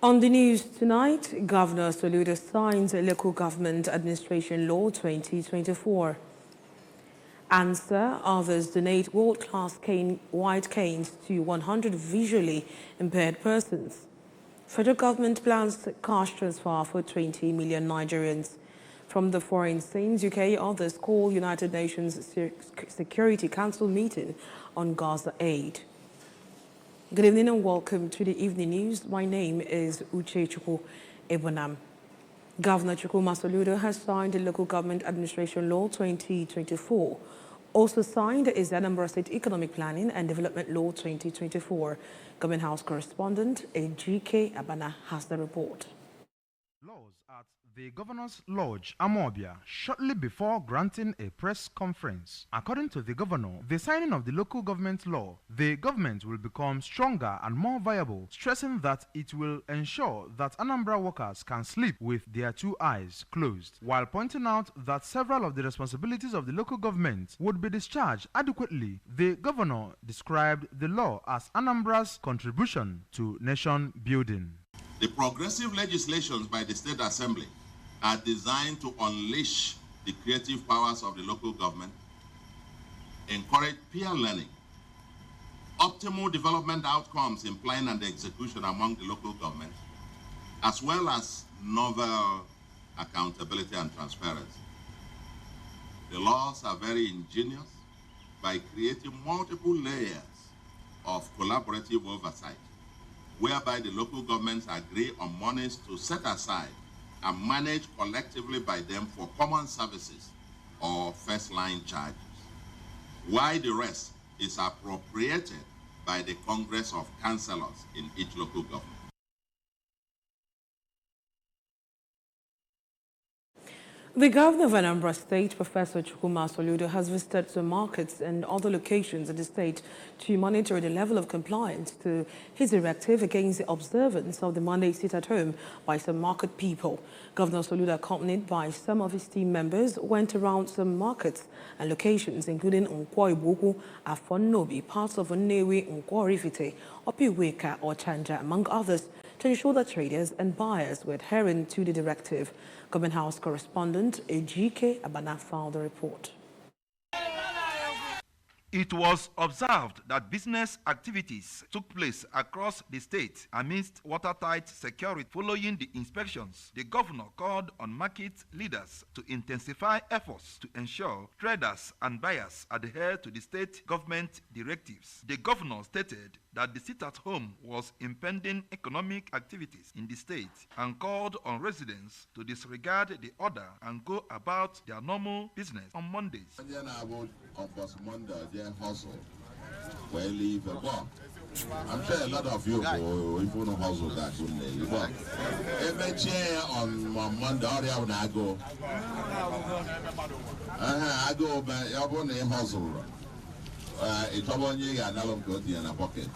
On the news tonight, Governor Soludo signs a Local Government Administration Law 2024. Answer, others donate world-class white canes to 100 visually impaired persons. Federal government plans cash transfer for 20 million Nigerians. From the foreign scenes, UK, others call United Nations Security Council meeting on Gaza aid. Good evening and welcome to the evening news. My name is Uche Chukwu Ebonam. Governor Chukwuma Soludo has signed the Local Government Administration Law 2024. Also signed is the Anambra State Economic Planning and Development Law 2024. Government House correspondent GK Abana has the report. Laws at the Governor's Lodge, Amobia, shortly before granting a press conference. According to the Governor, the signing of the local government law, the government will become stronger and more viable, stressing that it will ensure that Anambra workers can sleep with their two eyes closed, while pointing out that several of the responsibilities of the local government would be discharged adequately. The Governor described the law as Anambra's contribution to nation building. The progressive legislations by the State Assembly are designed to unleash the creative powers of the local government, encourage peer learning, optimal development outcomes in planning and execution among the local government, as well as novel accountability and transparency. The laws are very ingenious by creating multiple layers of collaborative oversight, whereby the local governments agree on monies to set aside and manage collectively by them for common services or first-line charges, while the rest is appropriated by the Congress of Councillors in each local government. The Governor of Anambra State, Professor Chukwuma Soludo, has visited some markets and other locations in the state to monitor the level of compliance to his directive against the observance of the Monday sit at home by some market people. Governor Soludo, accompanied by some of his team members, went around some markets and locations, including Nkwo Ibuku, Afonnobi, parts of Onewi, Nkwo Rifite, Opiweka or Chanja, among others, to ensure that traders and buyers were adhering to the directive. Government House correspondent GK Abana filed the report. It was observed that business activities took place across the state amidst watertight security. Following the inspections, the governor called on market leaders to intensify efforts to ensure traders and buyers adhere to the state government directives. The governor stated that the sit-at-home was impending economic activities in the state and called on residents to disregard the order and go about their normal business on Mondays. I'm sure a lot of you go if you know hustle that good but on Monday I go. I go but I want to hustle. It's about you got a lot of in a pocket.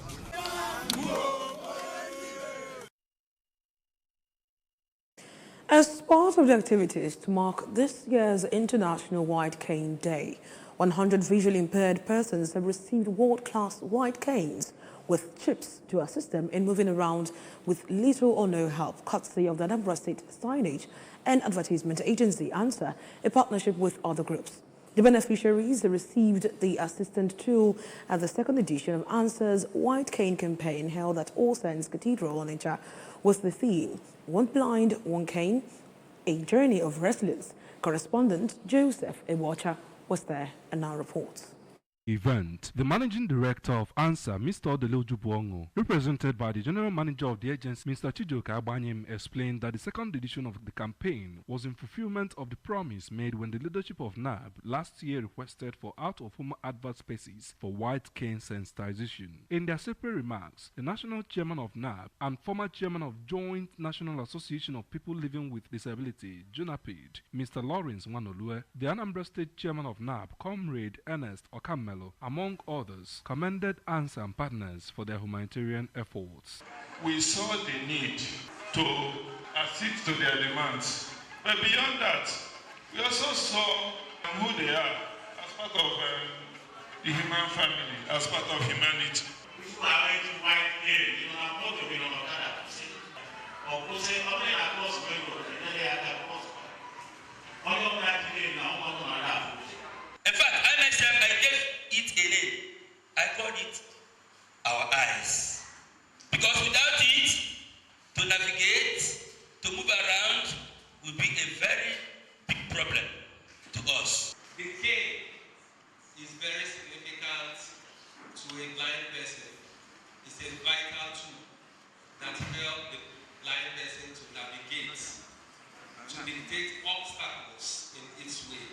As part of the activities to mark this year's International White Cane Day, 100 visually impaired persons have received world-class white canes with chips to assist them in moving around with little or no help, courtesy of the Anambra State Signage and Advertisement Agency, ANSA, a partnership with other groups. The beneficiaries received the assistant tool at the second edition of ANSA's White Cane campaign held at All Saints Cathedral on Onitsha with the theme, One Blind, One Cane, a Journey of Resilience. Correspondent Joseph Ewacha was there and now reports. Event. The managing director of ANSA, Mr. Odeloju Buongo, represented by the general manager of the agency, Mr. Chijoka Abanyem, explained that the second edition of the campaign was in fulfillment of the promise made when the leadership of NAB last year requested for out-of-home advert spaces for white cane sensitization. In their separate remarks, the national chairman of NAB and former chairman of Joint National Association of People Living with Disability, JUNAPID, Mr. Lawrence Wanolue, the Anambra State chairman of NAB, Comrade Ernest Okamelo, among others, commended ANSA and partners for their humanitarian efforts. We saw the need to accede to their demands, but beyond that, we also saw who they are as part of the human family, as part of humanity. In fact, I myself, I gave it a name. I called it our eyes. Because without it, to navigate, to move around, would be a very big problem to us. The cane is very significant to a blind person. It's a vital tool that helps the blind person to navigate, to dictate obstacles in its way.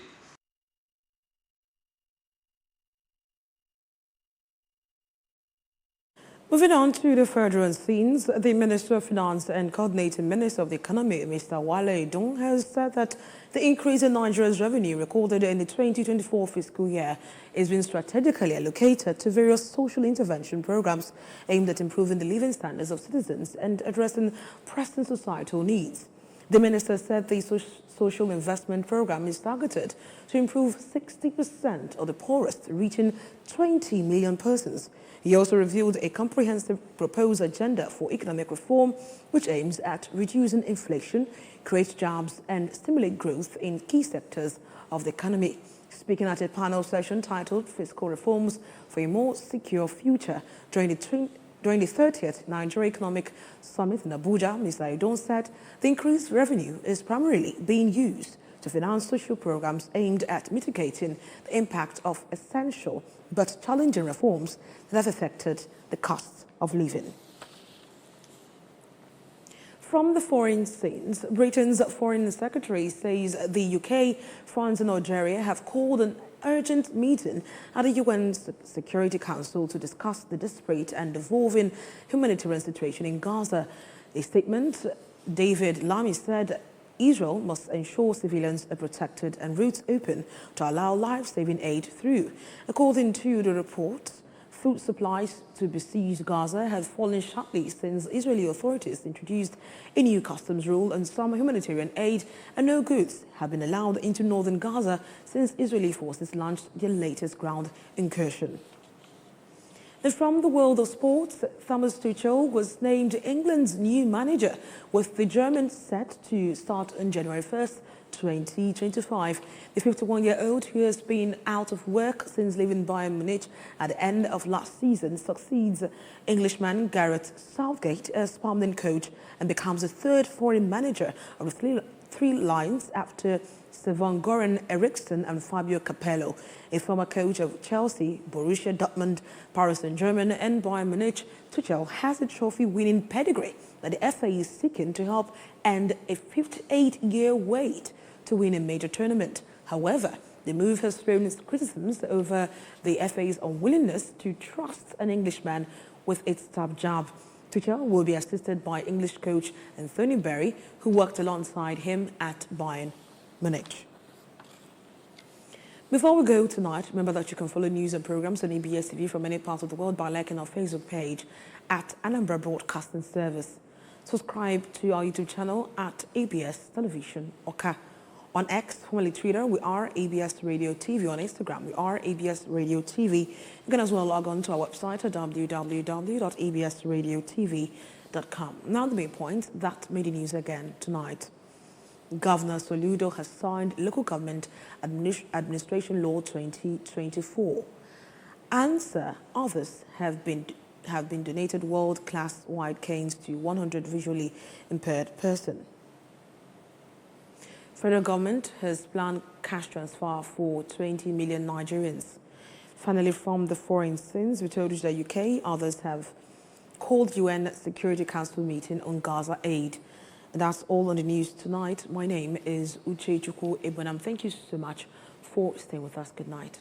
Moving on to the further scenes, the Minister of Finance and Coordinating Minister of the Economy, Mr. Wale Edun, has said that the increase in Nigeria's revenue recorded in the 2024 fiscal year is being strategically allocated to various social intervention programs aimed at improving the living standards of citizens and addressing pressing societal needs. The minister said the social investment program is targeted to improve 60% of the poorest, reaching 20 million persons. He also revealed a comprehensive proposed agenda for economic reform, which aims at reducing inflation, create jobs, and stimulate growth in key sectors of the economy. Speaking at a panel session titled Fiscal Reforms for a More Secure Future during the 30th Nigeria Economic Summit in Abuja, Mr. Edun said the increased revenue is primarily being used to finance social programs aimed at mitigating the impact of essential but challenging reforms that have affected the cost of living. From the foreign scenes, Britain's Foreign Secretary says the UK, France and Algeria have called an urgent meeting at the UN Security Council to discuss the desperate and evolving humanitarian situation in Gaza. A statement, David Lammy said Israel must ensure civilians are protected and routes open to allow life-saving aid through. According to the report, food supplies to besieged Gaza have fallen sharply since Israeli authorities introduced a new customs rule on some humanitarian aid, and no goods have been allowed into northern Gaza since Israeli forces launched their latest ground incursion. And from the world of sports, Thomas Tuchel was named England's new manager, with the German set to start on January 1st, 2025. The 51-year-old, who has been out of work since leaving Bayern Munich at the end of last season, succeeds Englishman Gareth Southgate as permanent coach and becomes the third foreign manager of the three Lions after Stefan Goran Eriksson and Fabio Capello. A former coach of Chelsea, Borussia Dortmund, Paris Saint-Germain and Bayern Munich, Tuchel has a trophy-winning pedigree that the FA is seeking to help end a 58-year wait to win a major tournament. However, the move has thrown criticisms over the FA's unwillingness to trust an Englishman with its top job. Tuchel will be assisted by English coach Anthony Berry, who worked alongside him at Bayern Munich. Before we go tonight, remember that you can follow news and programs on ABS TV from any part of the world by liking our Facebook page at Anambra Broadcasting Service. Subscribe to our YouTube channel at ABS Television Oka. On X, formerly Twitter, we are ABS Radio TV. On Instagram, we are ABS Radio TV. You can as well log on to our website at www.absradiotv.com. Now the main point that made the news again tonight. Governor Soludo has signed Local Government Administration Law 2024. Answer, others have been donated world-class white canes to 100 visually impaired persons. Federal government has planned cash transfer for 20 million Nigerians. Finally, from the foreign scenes, we told you that UK, others have called UN Security Council meeting on Gaza aid. And that's all on the news tonight. My name is Uche Chukwu Ebonam. Thank you so much for staying with us. Good night.